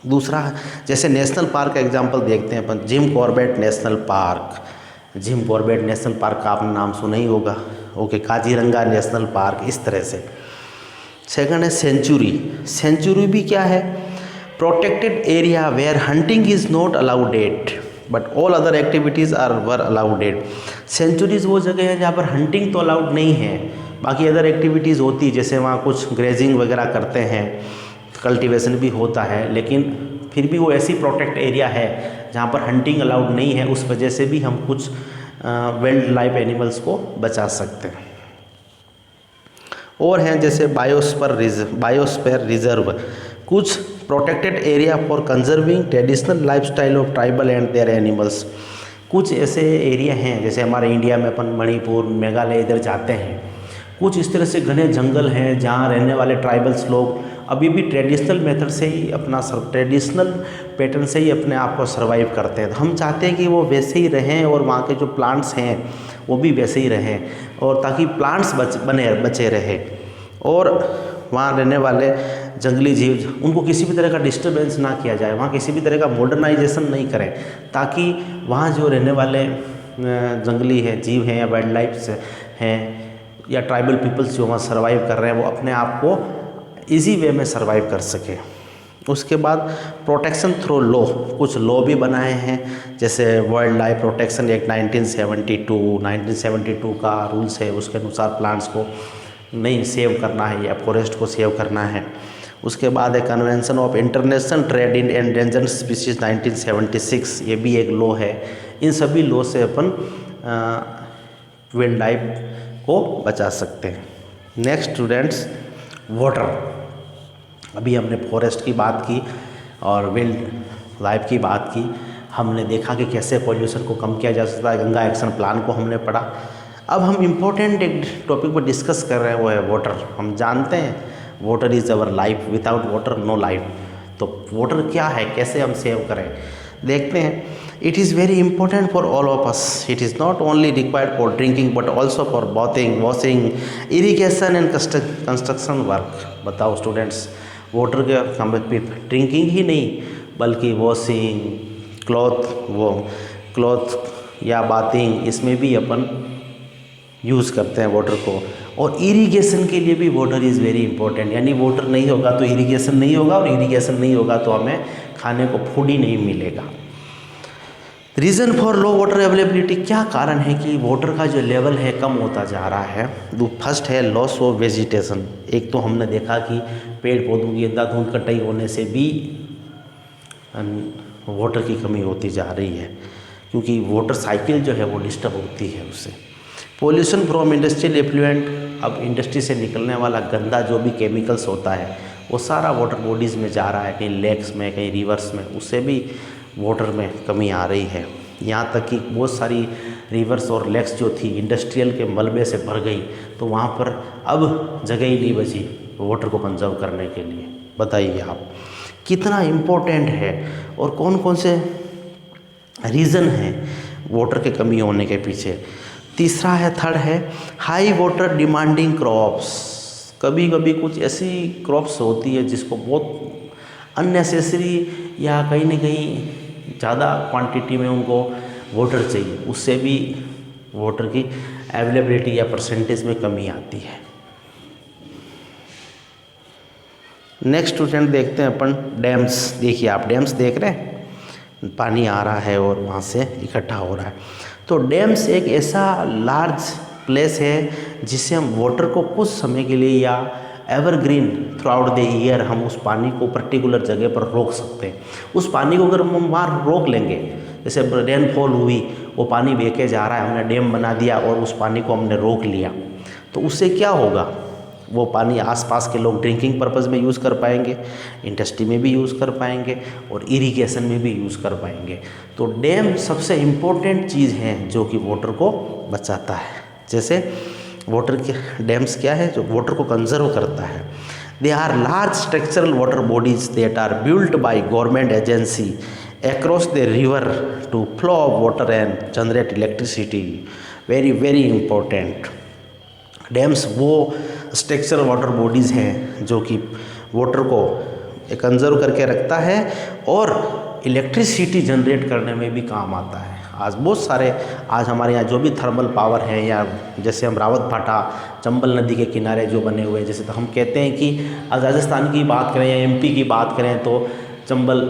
[SPEAKER 1] दूसरा, जैसे नेशनल पार्क का एग्जांपल देखते हैं अपन, Jim Corbett national park. Jim Corbett national park का आपने नाम सुना ही होगा। ओके, काजीरंगा नेशनल पार्क, इस तरह से। सेकंड है सेंचुरी। सेंचुरी भी क्या है? Protected area where hunting is not allowed but all other activities are were allowed. Sanctuaries वो जगह है जहाँ पर हंटिंग तो अलाउड नहीं है, बाकी अदर एक्टिविटीज़ होती, जैसे वहाँ कुछ ग्रेजिंग वगैरह करते हैं, कल्टीवेशन भी होता है, लेकिन फिर भी वो ऐसी प्रोटेक्ट एरिया है जहाँ पर हंटिंग अलाउड नहीं है। उस वजह से भी हम कुछ वाइल्ड लाइफ एनिमल्स को बचा सकते हैं। और हैं जैसे बायोस्फीयर रिजर्व, कुछ protected area for conserving traditional lifestyle of tribal and there animals. कुछ ऐसे एरिया हैं, जैसे हमारे इंडिया में अपन मणिपुर, मेघालय इधर जाते हैं, कुछ इस तरह से घने जंगल हैं जहाँ रहने वाले ट्राइबल्स लोग अभी भी ट्रेडिशनल मेथड से ही ट्रेडिशनल पैटर्न से ही अपने आप को सर्वाइव करते हैं। तो हम चाहते हैं कि वो वैसे ही रहें और वहाँ के जो प्लांट्स हैं वो भी वैसे ही रहें, और ताकि प्लांट्स बचे रहे, और वहाँ रहने वाले जंगली जीव, उनको किसी भी तरह का डिस्टर्बेंस ना किया जाए, वहाँ किसी भी तरह का मॉडर्नाइजेशन नहीं करें, ताकि वहाँ जो रहने वाले जंगली है जीव हैं या वाइल्ड लाइफ हैं या ट्राइबल पीपल्स जो वहाँ सर्वाइव कर रहे हैं वो अपने आप को इजी वे में सर्वाइव कर सके। उसके बाद प्रोटेक्शन थ्रू लॉ, कुछ लॉ भी बनाए हैं, जैसे वाइल्ड लाइफ प्रोटेक्शन एक्ट 1972 का रूल्स है, उसके अनुसार प्लांट्स को नहीं सेव करना है या फॉरेस्ट को सेव करना है। उसके बाद है convention of international trade in endangered species 1976, ये भी एक लॉ है। इन सभी लॉ से अपन वाइल्ड लाइफ को बचा सकते हैं। Next students, water. अभी हमने फॉरेस्ट की बात की और वाइल्ड लाइफ की बात की, हमने देखा कि कैसे पॉल्यूशन को कम किया जा सकता है, गंगा एक्शन प्लान को हमने पढ़ा। अब हम इम्पोर्टेंट एक टॉपिक पर डिस्कस कर रहे हैं, वो है वाटर। हम जानते हैं water is our life, without water no life. तो वाटर क्या है, कैसे हम सेव करें, देखते हैं। It is very important for all of us. It is not only required for drinking but also for bathing, washing, irrigation and construction work. बताओ students, water के ड्रिंकिंग ही नहीं बल्कि वॉशिंग, क्लॉथ या बाथिंग, इसमें भी अपन यूज़ करते हैं वाटर को। और इरिगेशन के लिए भी वाटर इज़ वेरी इंपॉर्टेंट, यानी वाटर नहीं होगा तो इरिगेशन नहीं होगा, और इरिगेशन नहीं होगा तो हमें खाने को फूड ही नहीं मिलेगा। Reason for low water availability, क्या कारण है कि वाटर का जो लेवल है कम होता जा रहा है? फर्स्ट है लॉस ऑफ वेजिटेशन। एक तो हमने देखा कि पेड़ पौधों की अंधाधुंध कटाई होने से भी वाटर की कमी होती जा रही है, क्योंकि वाटर साइकिल जो है वो डिस्टर्ब होती है उससे। पोल्यूशन फ्रॉम इंडस्ट्रियल एफ्लुएंट, अब इंडस्ट्री से निकलने वाला गंदा जो भी केमिकल्स होता है वो सारा वाटर बॉडीज़ में जा रहा है, कहीं लेक्स में, कहीं रिवर्स में, उससे भी वाटर में कमी आ रही है। यहाँ तक कि बहुत सारी रिवर्स और लेक्स जो थी इंडस्ट्रियल के मलबे से भर गई, तो वहाँ पर अब जगह ही नहीं बची वाटर को कंजर्व करने के लिए। बताइए आप कितना इम्पोर्टेंट है और कौन कौन से रीज़न हैं वाटर के कमी होने के पीछे। तीसरा है, थर्ड है, हाई वाटर डिमांडिंग क्रॉप्स। कभी कभी कुछ ऐसी क्रॉप्स होती है जिसको बहुत अननेसेसरी या कहीं ना कहीं ज़्यादा क्वांटिटी में उनको वाटर चाहिए, उससे भी वाटर की अवेलेबिलिटी या परसेंटेज में कमी आती है। नेक्स्ट स्टूडेंट देखते हैं अपन डैम्स। देखिए आप डैम्स देख रहे हैं, पानी आ रहा है और वहाँ से इकट्ठा हो रहा है। तो डैम्स एक ऐसा लार्ज प्लेस है जिससे हम वाटर को कुछ समय के लिए या evergreen through out the year हम उस पानी को पर्टिकुलर जगह पर रोक सकते हैं। उस पानी को अगर हम वहाँ रोक लेंगे, जैसे रेनफॉल हुई, वो पानी बह के जा रहा है, हमने डैम बना दिया और उस पानी को हमने रोक लिया, तो उससे क्या होगा, वो पानी आसपास के लोग ड्रिंकिंग पर्पज़ में यूज़ कर पाएंगे, इंडस्ट्री में भी यूज़ कर पाएंगे और इरिगेशन में भी यूज़ कर पाएंगे। तो डैम सबसे इम्पोर्टेंट चीज़ है जो कि वाटर को बचाता है। जैसे वाटर के डैम्स क्या है, जो वाटर को कंजर्व करता है। They are large structural water bodies that are built by government agency across the river to flow of water and generate electricity. Very very important. Dams वो स्ट्रक्चरल वाटर बॉडीज़ हैं जो कि water को conserve करके रखता है और electricity generate करने में भी काम आता है। आज हमारे यहाँ जो भी थर्मल पावर है, या जैसे हम रावत भाटा चंबल नदी के किनारे जो बने हुए हैं, जैसे तो हम कहते हैं कि आज राजस्थान की बात करें या एमपी की बात करें तो चंबल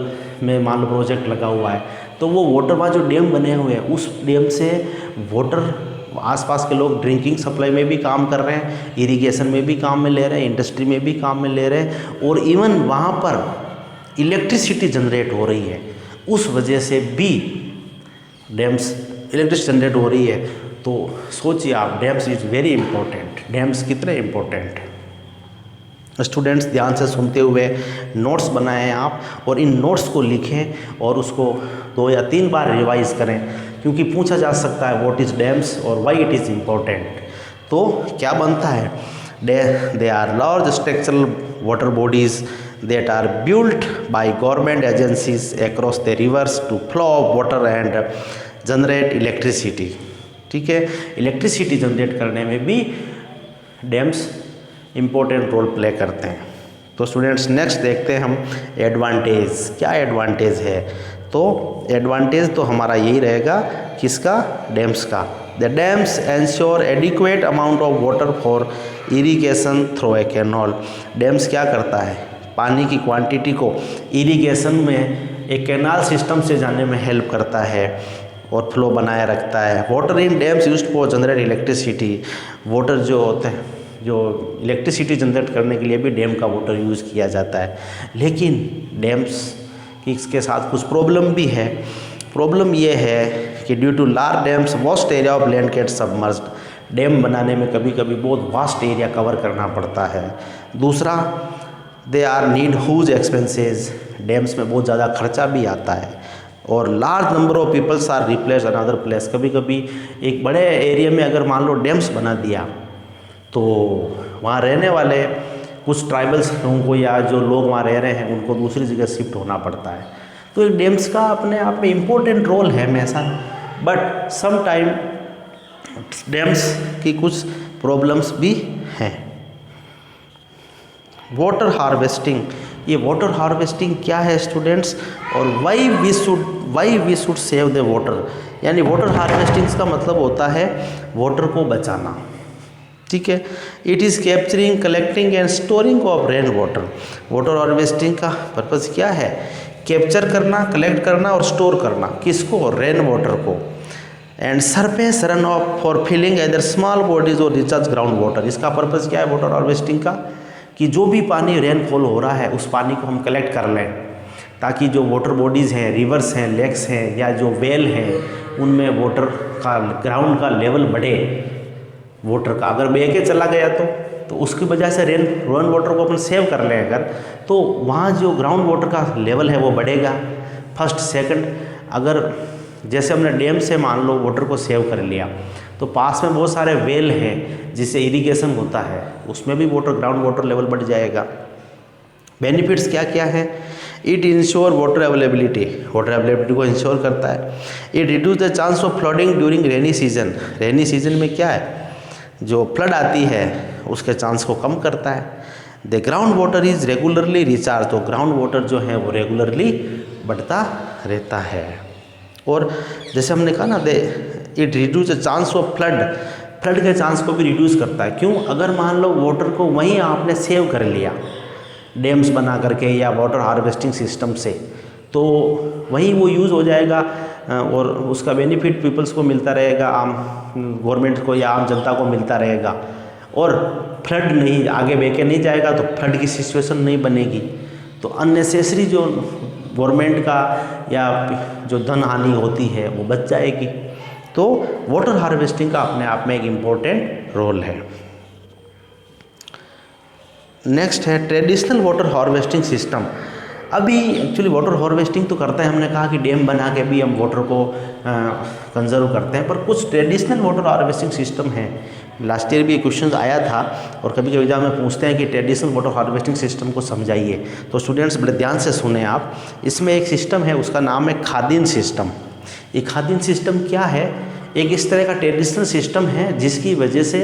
[SPEAKER 1] में मान लो प्रोजेक्ट लगा हुआ है, तो वो वाटर वहाँ जो डैम बने हुए हैं उस डैम से वाटर आसपास के लोग ड्रिंकिंग सप्लाई में भी काम कर रहे हैं, इरिगेशन में भी काम में ले रहे हैं, इंडस्ट्री में भी काम में ले रहे हैं, और इवन वहाँ पर इलेक्ट्रिसिटी जनरेट हो रही है। उस वजह से भी डैम्स इलेक्ट्रिसिटी जनरेट हो रही है। तो सोचिए आप, dams is very important. Dams कितने इंपॉर्टेंट हैं। स्टूडेंट्स ध्यान से सुनते हुए नोट्स बनाएं आप, और इन नोट्स को लिखें और उसको 2 या 3 बार रिवाइज करें, क्योंकि पूछा जा सकता है व्हाट इज़ डैम्स और व्हाई इट इज़ इम्पोर्टेंट। तो क्या बनता है, they are large structural water bodies that are built by government agencies across the rivers to flow water and generate electricity। ठीक है, इलेक्ट्रिसिटी जनरेट करने में भी डैम्स इम्पोर्टेंट रोल प्ले करते हैं। तो स्टूडेंट्स नेक्स्ट देखते हैं हम एडवांटेज। क्या एडवांटेज है, तो एडवांटेज तो हमारा यही रहेगा, किसका, डैम्स का। The dams ensure adequate amount of water for irrigation through a canal. Dams क्या करता है, पानी की क्वांटिटी को इरिगेशन में एक कैनाल सिस्टम से जाने में हेल्प करता है और फ्लो बनाए रखता है। Water in dams used for generate electricity. Water जो होते हैं, जो इलेक्ट्रिसिटी जनरेट करने के लिए भी डैम का वाटर यूज़ किया जाता है। लेकिन डैम्स की इसके साथ कुछ प्रॉब्लम भी है। प्रॉब्लम ये है कि due to large dams vast area of land get submerged. Dam बनाने में कभी कभी बहुत वास्ट एरिया कवर करना पड़ता है। दूसरा, they are need huge expenses. Dams में बहुत ज़्यादा खर्चा भी आता है। और large number of peoples are replace another place. कभी कभी एक बड़े एरिया में अगर मान लो डैम्स बना दिया तो वहाँ रहने वाले कुछ ट्राइबल्स लोगों को या जो लोग वहाँ रह रहे हैं उनको दूसरी जगह शिफ्ट होना पड़ता है। तो एक डैम्स का अपने आप में इम्पोर्टेंट रोल है हमेशा, बट सम टाइम डैम्स की कुछ प्रॉब्लम्स भी हैं। वाटर हार्वेस्टिंग, ये वाटर हार्वेस्टिंग क्या है स्टूडेंट्स, और why we should save the water. यानी वाटर हार्वेस्टिंग का मतलब होता है वाटर को बचाना। ठीक है, it is capturing, collecting and storing of rain water. Water harvesting का पर्पज़ क्या है, कैप्चर करना, कलेक्ट करना और स्टोर करना। किसको, रेन वाटर को। And surface run off for filling either small bodies और रिचार्ज ग्राउंड वाटर। इसका पर्पज़ क्या है वाटर हार्वेस्टिंग का, कि जो भी पानी रेनफॉल हो रहा है उस पानी को हम कलेक्ट कर लें, ताकि जो वाटर बॉडीज़ हैं, रिवर्स हैं, लेक्स हैं या जो वेल हैं, उनमें वाटर का ग्राउंड का लेवल बढ़े। वाटर का अगर बह के चला गया तो उसकी वजह से रेन वाटर को अपन सेव कर लें अगर, तो वहाँ जो ग्राउंड वाटर का लेवल है वो बढ़ेगा। फर्स्ट सेकंड, अगर जैसे हमने डैम से मान लो वाटर को सेव कर लिया, तो पास में बहुत सारे वेल हैं जिससे इरिगेशन होता है, उसमें भी वाटर ग्राउंड वाटर लेवल बढ़ जाएगा। बेनिफिट्स क्या क्या है? इट इंश्योर वाटर अवेलेबिलिटी को इंश्योर करता है। It reduce the chance of flooding during rainy season. Rainy season में क्या है, जो फ्लड आती है उसके चांस को कम करता है। The ground water is regularly recharge, तो ग्राउंड वाटर जो है वो रेगुलरली बढ़ता रहता है। और जैसे हमने कहा ना, it reduce the chance of flood के चांस को भी रिड्यूस करता है। क्यों? अगर मान लो वाटर को वहीं आपने सेव कर लिया डैम्स बना करके या वाटर हार्वेस्टिंग सिस्टम से, तो वहीं वो यूज़ हो जाएगा और उसका बेनिफिट पीपल्स को मिलता रहेगा, आम गवर्नमेंट को या आम जनता को मिलता रहेगा। और फ्लड नहीं आगे बह के नहीं जाएगा तो फ्लड की सिचुएशन नहीं बनेगी, तो अननेसेसरी जो गवर्नमेंट का या जो धन हानि होती है वो बच जाएगी। तो वाटर हार्वेस्टिंग का अपने आप में एक इम्पोर्टेंट रोल है। नेक्स्ट है ट्रेडिशनल वाटर हार्वेस्टिंग सिस्टम। अभी एक्चुअली वाटर हार्वेस्टिंग तो करते हैं, हमने कहा कि डैम बना के भी हम वाटर को कंजर्व करते हैं, पर कुछ ट्रेडिशनल वाटर हार्वेस्टिंग सिस्टम हैं। लास्ट ईयर भी ये क्वेश्चन आया था और कभी कभी एग्जाम में पूछते हैं कि ट्रेडिशनल वाटर हार्वेस्टिंग सिस्टम को समझाइए, तो स्टूडेंट्स बड़े ध्यान से सुने आप। इसमें एक सिस्टम है, उसका नाम है खादिन सिस्टम। ये खादिन सिस्टम क्या है? एक इस तरह का ट्रेडिशनल सिस्टम है जिसकी वजह से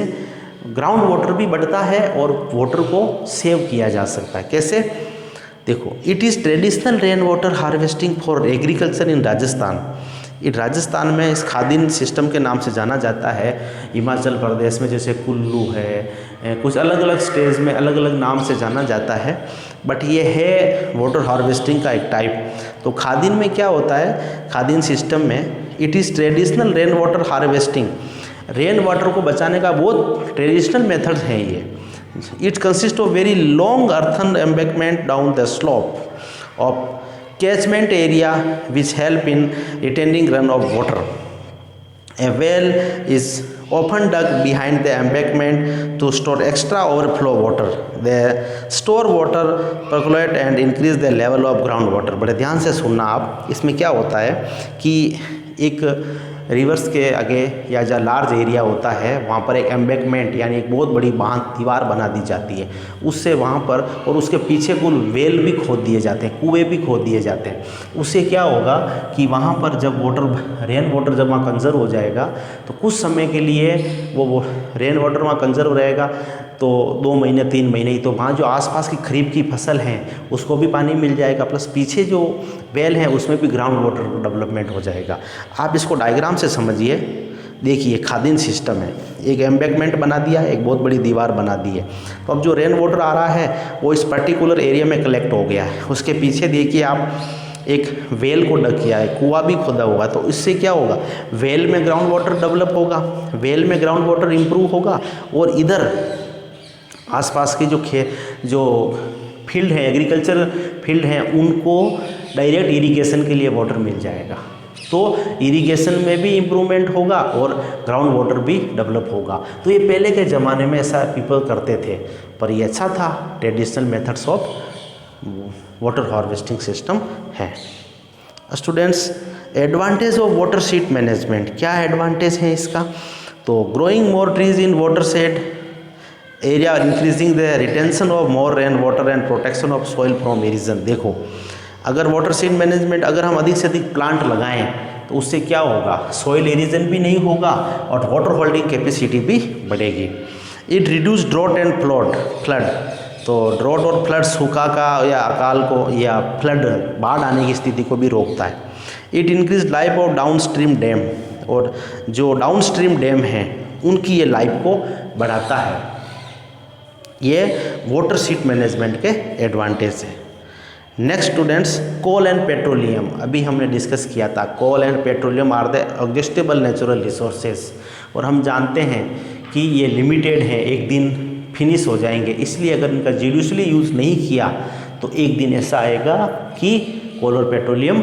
[SPEAKER 1] ग्राउंड वाटर भी बढ़ता है और वाटर को सेव किया जा सकता है। कैसे? देखो, it is traditional rain water harvesting for agriculture in Rajasthan. Rajasthan में इस खादिन सिस्टम के नाम से जाना जाता है। हिमाचल प्रदेश में जैसे कुल्लू है, कुछ अलग अलग स्टेट्स में अलग अलग नाम से जाना जाता है, बट ये है वाटर हार्वेस्टिंग का एक टाइप। तो खादिन में क्या होता है? खादिन सिस्टम में it is traditional rain water harvesting, rain water को बचाने का बहुत ट्रेडिशनल मेथड है ये। It consist of very long earthen embankment down the slope of catchment area which help in retaining run of water. A well is often dug behind the embankment to store extra overflow water. They store water, percolate and increase the level of ground water. बड़े ध्यान से सुनना आप। इसमें क्या होता है कि एक रिवर्स के आगे या जो लार्ज एरिया होता है वहाँ पर एक एम्बैंकमेंट यानी एक बहुत बड़ी बांध दीवार बना दी जाती है, उससे वहाँ पर और उसके पीछे कुल वेल भी खोद दिए जाते हैं, कुएँ भी खोद दिए जाते हैं। उससे क्या होगा कि वहाँ पर जब रेन वाटर जब वहाँ कंजर्व हो जाएगा तो कुछ समय के लिए वो रेन वाटर वहाँ कंजर्व रहेगा, तो 2 महीने 3 महीने ही, तो वहाँ जो आसपास की खरीफ की फसल हैं उसको भी पानी मिल जाएगा, प्लस पीछे जो वेल है उसमें भी ग्राउंड वाटर डेवलपमेंट हो जाएगा। आप इसको डायग्राम से समझिए। देखिए, खादिन सिस्टम है, एक एम्बैंकमेंट बना दिया, एक बहुत बड़ी दीवार बना दी है। तो अब जो रेन वाटर आ रहा है वो इस पर्टिकुलर एरिया में कलेक्ट हो गया है। उसके पीछे देखिए आप एक वेल को डक किया है, कुआं भी खोदा हुआ, तो इससे क्या होगा? वेल में ग्राउंड वाटर डेवलप होगा, वेल में ग्राउंड वाटर इम्प्रूव होगा और इधर आसपास की जो फील्ड है, एग्रीकल्चर फील्ड हैं, उनको डायरेक्ट इरिगेशन के लिए वाटर मिल जाएगा। तो इरिगेशन में भी इम्प्रूवमेंट होगा और ग्राउंड वाटर भी डेवलप होगा। तो ये पहले के ज़माने में ऐसा पीपल करते थे, पर ये अच्छा था, traditional methods of water harvesting system है। Students, advantage of water sheet management, क्या एडवांटेज है इसका? तो growing more trees in water shed area, increasing the retention of more rain water and protection of soil from erosion. देखो, अगर water sheet management अगर हम अधिक से अधिक प्लांट लगाएं तो उससे क्या होगा? सॉइल इरोजन भी नहीं होगा और वाटर होल्डिंग कैपेसिटी भी बढ़ेगी। It reduce drought and flood, तो ड्रॉट और फ्लड, सूखा का या अकाल को या फ्लड बाढ़ आने की स्थिति को भी रोकता है। It increase life of down stream dam, और जो डाउन स्ट्रीम डैम हैं उनकी ये लाइफ को बढ़ाता है। ये वाटर शीट मैनेजमेंट के एडवांटेज है। Next students, coal and petroleum, अभी हमने डिस्कस किया था। Coal and petroleum are the exhaustible natural resources, और हम जानते हैं कि ये लिमिटेड है, एक दिन फिनिश हो जाएंगे, इसलिए अगर इनका जुडिशली यूज़ नहीं किया तो एक दिन ऐसा आएगा कि कोल और पेट्रोलियम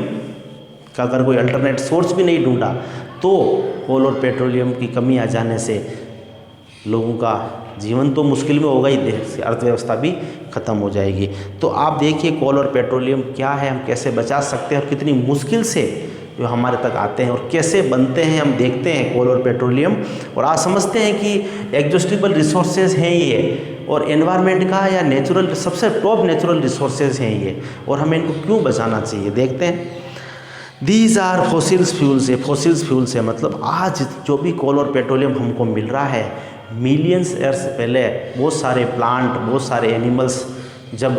[SPEAKER 1] का अगर कोई अल्टरनेट सोर्स भी नहीं ढूंढा तो कोल और पेट्रोलियम की कमी आ जाने से लोगों का जीवन तो मुश्किल में होगा ही, देश की अर्थव्यवस्था भी ख़त्म हो जाएगी। तो आप देखिए कोल और पेट्रोलियम क्या है, हम कैसे बचा सकते हैं और कितनी मुश्किल से जो हमारे तक आते हैं और कैसे बनते हैं। हम देखते हैं कोल और पेट्रोलियम और आज समझते हैं कि एग्जॉस्टिबल रिसोर्सेज हैं ये और एनवायरनमेंट का या नेचुरल सबसे टॉप नेचुरल रिसोर्सेज हैं ये और हमें इनको क्यों बचाना चाहिए। देखते हैं, दीज आर फॉसिल्स फ्यूल्स। ये फॉसिल्स फ्यूल्स है मतलब आज जो भी कोल और पेट्रोलियम हमको मिल रहा है, मिलियंस ईयर्स पहले बहुत सारे प्लांट, बहुत सारे एनिमल्स जब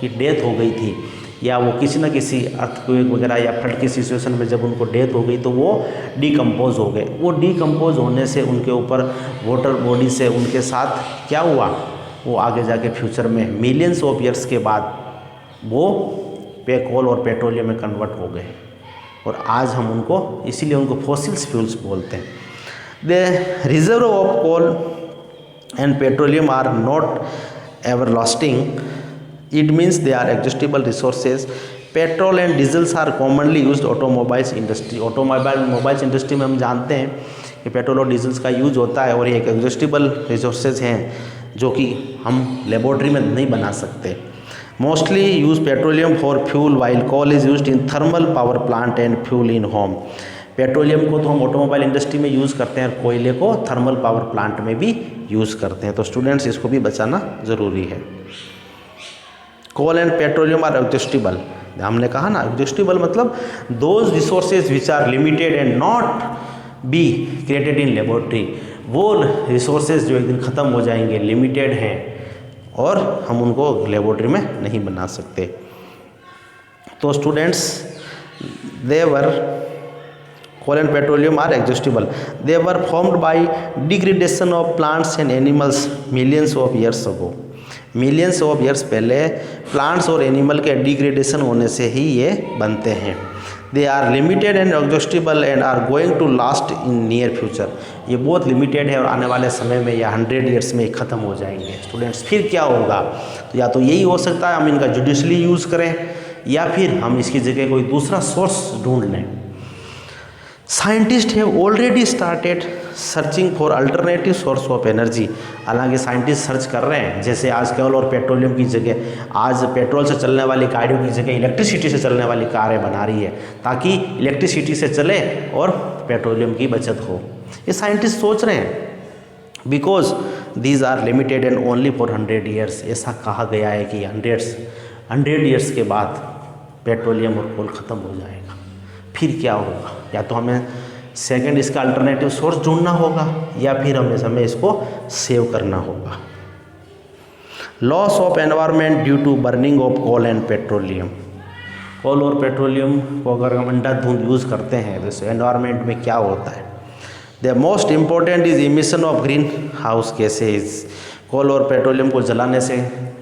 [SPEAKER 1] की डेथ हो गई थी या वो किसी न किसी अर्थक्वेक वगैरह या फ्लड की सिचुएशन में जब उनको डेथ हो गई तो वो डिकम्पोज हो गए। वो डिकम्पोज होने से उनके ऊपर वाटर बॉडी से उनके साथ क्या हुआ, वो आगे जाके फ्यूचर में मिलियंस ऑफ ईयर्स के बाद वो कोल और पेट्रोलियम में कन्वर्ट हो गए और आज हम उनको इसीलिए उनको फॉसिल्स फ्यूल्स बोलते हैं। The reserve of coal and petroleum are not everlasting. It means they are exhaustible resources. Petrol and diesels are commonly used automobiles industry. Mobiles industry में हम जानते हैं कि पेट्रोल और डीजल्स का यूज होता है और ये एक एग्जॉस्टिबल रिसोर्सेज हैं जो कि हम लेबोरेटरी में नहीं बना सकते। Mostly use petroleum for fuel while coal is used in thermal power plant and fuel in home. Petroleum को तो हम ऑटोमोबाइल इंडस्ट्री में यूज़ करते हैं और कोयले को थर्मल पावर प्लांट में भी यूज़ करते हैं। तो स्टूडेंट्स इसको भी बचाना ज़रूरी है। Coal and petroleum are exhaustible. हमने कहा ना एग्जॉस्टिबल मतलब those resources which are limited and not be created in laboratory. वो रिसोर्सेज जो एक दिन ख़त्म हो जाएंगे, लिमिटेड हैं और हम उनको लेबोरेटरी में नहीं बना सकते। तो students they were coal and petroleum are exhaustible. They were formed by degradation of plants and animals millions of years ago. Millions of years पहले प्लांट्स और एनिमल के डिग्रेडेशन होने से ही ये बनते हैं। They are limited and exhaustible and are going to last in near future. ये बहुत लिमिटेड है और आने वाले समय में या 100 ईयर्स में ख़त्म हो जाएंगे। स्टूडेंट्स फिर क्या होगा, तो या तो यही हो सकता है हम इनका जुडिशली यूज़ करें या फिर हम इसकी जगह कोई दूसरा सोर्स ढूंढ लें। Scientist have already started searching for alternative source of energy. हालांकि साइंटिस्ट सर्च कर रहे हैं, जैसे आज कोल और पेट्रोलियम की जगह आज पेट्रोल से चलने वाली गाड़ियों की जगह इलेक्ट्रिसिटी से चलने वाली कारें बना रही है ताकि इलेक्ट्रिसिटी से चले और पेट्रोलियम की बचत हो। ये साइंटिस्ट सोच रहे हैं because these are limited and only for 100 years. ऐसा कहा गया है कि 100 ईयर्स के बाद पेट्रोलियम और कोल ख़त्म हो जाएगा। फिर क्या होगा, या तो हमें सेकंड इसका अल्टरनेटिव सोर्स ढूंढना होगा या फिर हमें इसको सेव करना होगा। Loss of environment due to burning of coal and petroleum. Coal और पेट्रोलियम को अगर हम अंधाधुंध यूज़ करते हैं तो एनवायरनमेंट में क्या होता है। The most important is emission of green house gases. Coal और पेट्रोलियम को जलाने से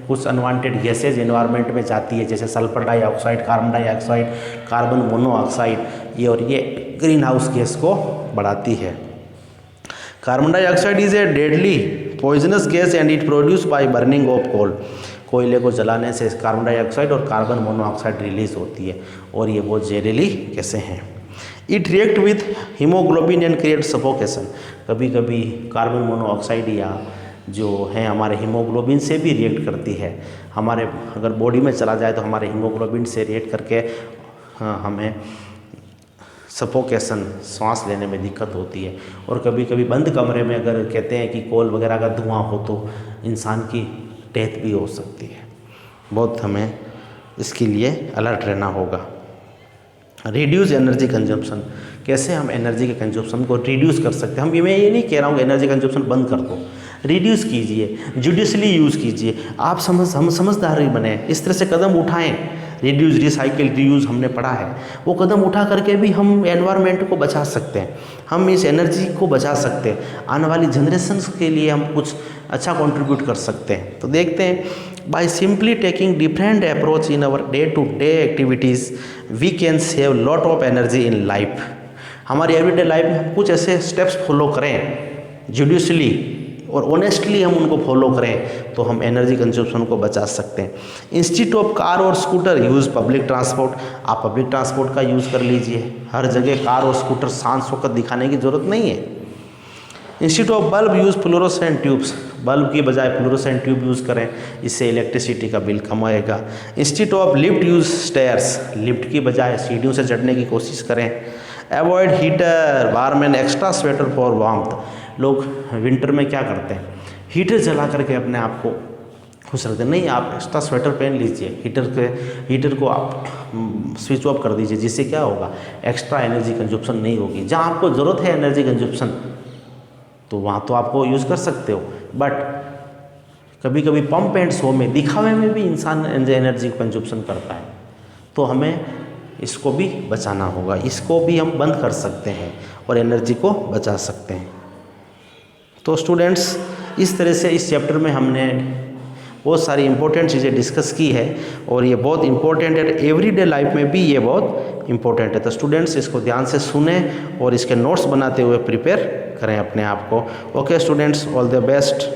[SPEAKER 1] कुछ अनवांटेड गैसेज एनवायरनमेंट में जाती है, जैसे sulphur dioxide, carbon dioxide, carbon monoxide, ये और ये ग्रीन हाउस गैस को बढ़ाती है। Carbon dioxide is a deadly poisonous gas and it produce by burning of coal. कोयले को जलाने से कार्बन डाइऑक्साइड और कार्बन मोनोऑक्साइड रिलीज होती है और ये बहुत जहरीली गैसें हैं। It react with haemoglobin and create suffocation. कभी कभी कार्बन मोनोऑक्साइड या जो है हमारे हीमोग्लोबिन से भी रिएक्ट करती है। हमारे अगर बॉडी में चला जाए तो हमारे हीमोग्लोबिन से रिएक्ट करके हमें सफोकेशन, सांस लेने में दिक्कत होती है। और कभी कभी बंद कमरे में अगर कहते हैं कि कोल वगैरह का धुआं हो तो इंसान की डेथ भी हो सकती है। बहुत हमें इसके लिए अलर्ट रहना होगा। Reduce energy consumption. कैसे हम एनर्जी के कंजम्पशन को रिड्यूस कर सकते हैं। मैं ये नहीं कह रहा हूँ एनर्जी कंजम्पशन बंद कर दो, रिड्यूस कीजिए, जुडिशली यूज़ कीजिए। आप हम समझदार बने, इस तरह से कदम उठाएं। रिड्यूस, रिसाइकिल, रीयूज़ हमने पढ़ा है, वो कदम उठा करके भी हम एनवायरनमेंट को बचा सकते हैं, हम इस एनर्जी को बचा सकते हैं। आने वाली जनरेशन्स के लिए हम कुछ अच्छा कंट्रीब्यूट कर सकते हैं। तो देखते हैं, by simply taking different approach in our day to day activities we can save lot of energy in life. हमारी एवरीडे लाइफ में हम कुछ ऐसे स्टेप्स फॉलो करें जुडिशली और ऑनेस्टली हम उनको फॉलो करें तो हम एनर्जी कंजप्शन को बचा सकते हैं। इंस्टीट्यूट ऑफ कार और स्कूटर यूज़ पब्लिक ट्रांसपोर्ट। आप पब्लिक ट्रांसपोर्ट का यूज़ कर लीजिए, हर जगह कार और स्कूटर सांस होकर दिखाने की ज़रूरत नहीं है। Institute of bulb use fluorescent tubes. Bulb की बजाय फ्लोरोसेंट ट्यूब यूज़ करें, इससे इलेक्ट्रिसिटी का बिल कम आएगा। Institute of lift use stairs. Lift की बजाय सीढ़ियों से चढ़ने की कोशिश करें। Avoid heater, warm and extra sweater for warmth. लोग विंटर में क्या करते हैं, हीटर जला करके अपने आप को खुश रखते हैं। नहीं, आप एक्स्ट्रा स्वेटर पहन लीजिए, हीटर को आप स्विच ऑफ कर दीजिए, जिससे क्या होगा, एक्स्ट्रा एनर्जी कंजप्शन नहीं होगी। जहाँ आपको ज़रूरत है एनर्जी कंजप्शन तो वहाँ तो आपको यूज़ कर सकते हो, बट कभी कभी पंप एंड शो में, दिखावे में भी इंसान एनर्जी कंजप्शन करता है, तो हमें इसको भी बचाना होगा। इसको भी हम बंद कर सकते हैं और एनर्जी को बचा सकते हैं। तो स्टूडेंट्स, इस तरह से इस चैप्टर में हमने बहुत सारी इंपॉर्टेंट चीज़ें डिस्कस की है और ये बहुत इंपॉर्टेंट है, एवरीडे लाइफ में भी ये बहुत इंपॉर्टेंट है। तो स्टूडेंट्स, इसको ध्यान से सुने और इसके नोट्स बनाते हुए प्रिपेयर करें अपने आप को। Okay students, all the best.